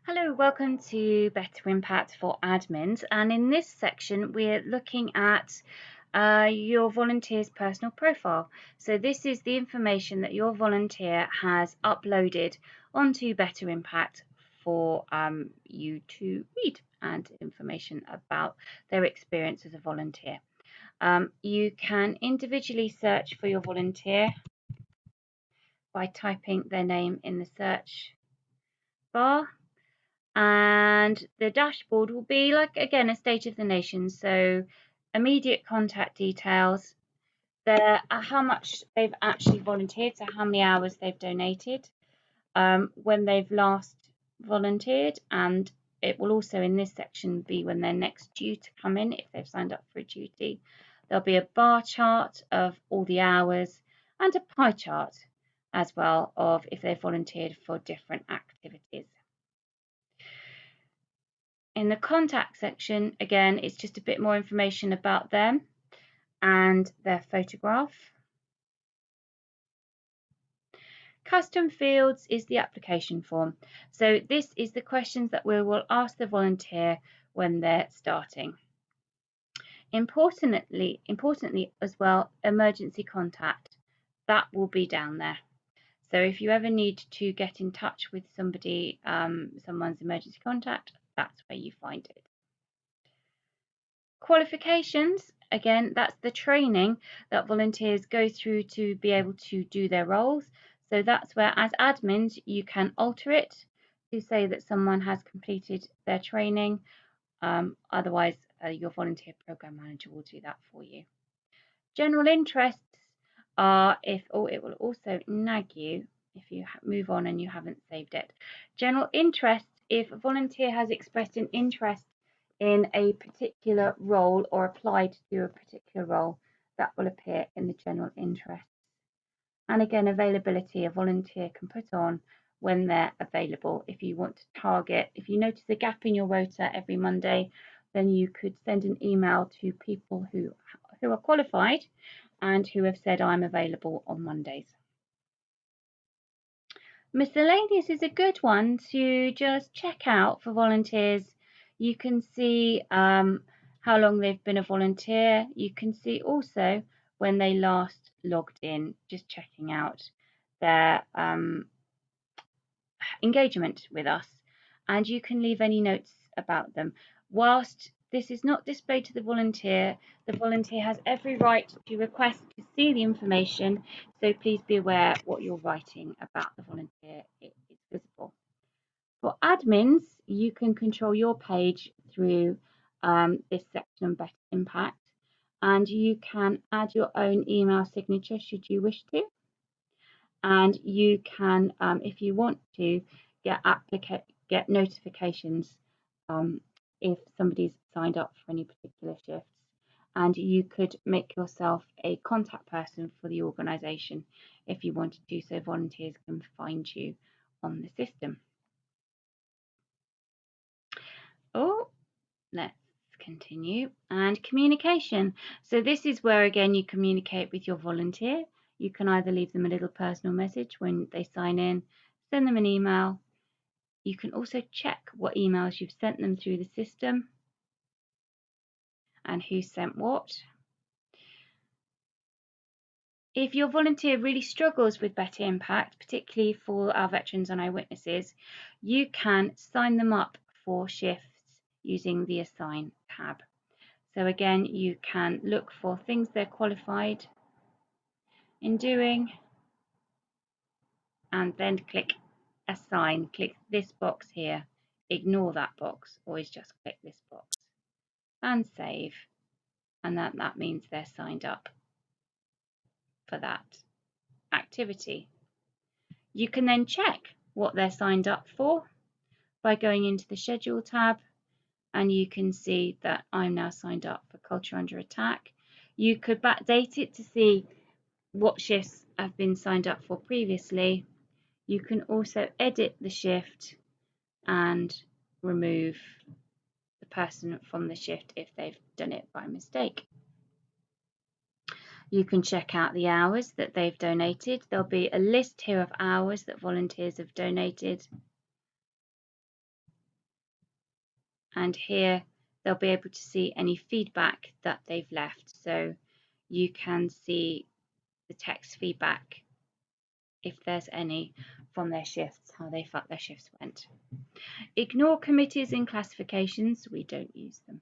Hello, welcome to Better Impact for Admins. And in this section, we're looking at your volunteer's personal profile. So this is the information that your volunteer has uploaded onto Better Impact for you to read, and information about their experience as a volunteer. You can individually search for your volunteer by typing their name in the search bar. And the dashboard will be like, again, a state of the nation. So immediate contact details, how much they've actually volunteered, so how many hours they've donated, when they've last volunteered, and it will also in this section be when they're next due to come in if they've signed up for a duty. There'll be a bar chart of all the hours and a pie chart as well of if they've volunteered for different activities. In the contact section, again, it's just a bit more information about them and their photograph. Custom fields is the application form. So this is the questions that we will ask the volunteer when they're starting. Importantly as well, emergency contact, that will be down there. So if you ever need to get in touch with somebody, someone's emergency contact, that's where you find it. Qualifications, again, that's the training that volunteers go through to be able to do their roles. So that's where, as admins, you can alter it to say that someone has completed their training. Otherwise, your volunteer program manager will do that for you. General interests are it will also nag you if you move on and you haven't saved it. General interests, if a volunteer has expressed an interest in a particular role or applied to do a particular role, that will appear in the general interests. And again, availability, a volunteer can put on when they're available. If you want to target, if you notice a gap in your rota every Monday, then you could send an email to people who are qualified and who have said, I'm available on Mondays. Miscellaneous is a good one to just check out for volunteers. You can see how long they've been a volunteer. You can see also when they last logged in, just checking out their engagement with us. And you can leave any notes about them. Whilst this is not displayed to the volunteer has every right to request to see the information. So please be aware what you're writing about the volunteer is visible. For admins, you can control your page through this section on Better Impact, and you can add your own email signature should you wish to. And you can, if you want to, get notifications if somebody's signed up for any particular shifts. And you could make yourself a contact person for the organisation if you want to do so. Volunteers can find you on the system. Oh, let's continue. And communication. So this is where again you communicate with your volunteer. You can either leave them a little personal message when they sign in, send them an email. You can also check what emails you've sent them through the system and who sent what. If your volunteer really struggles with Better Impact, particularly for our veterans and eyewitnesses, you can sign them up for shifts using the Assign tab. So again, you can look for things they're qualified in doing and then click Assign. Click this box here, ignore that box, always just click this box and save, and that means they're signed up for that activity. You can then check what they're signed up for by going into the Schedule tab, and you can see that I'm now signed up for Culture Under Attack. You could backdate it to see what shifts have been signed up for previously. You can also edit the shift and remove the person from the shift if they've done it by mistake. You can check out the hours that they've donated. There'll be a list here of hours that volunteers have donated. and here they'll be able to see any feedback that they've left. So you can see the text feedback, if there's any, from their shifts, how they felt their shifts went. Ignore committees in classifications, we don't use them.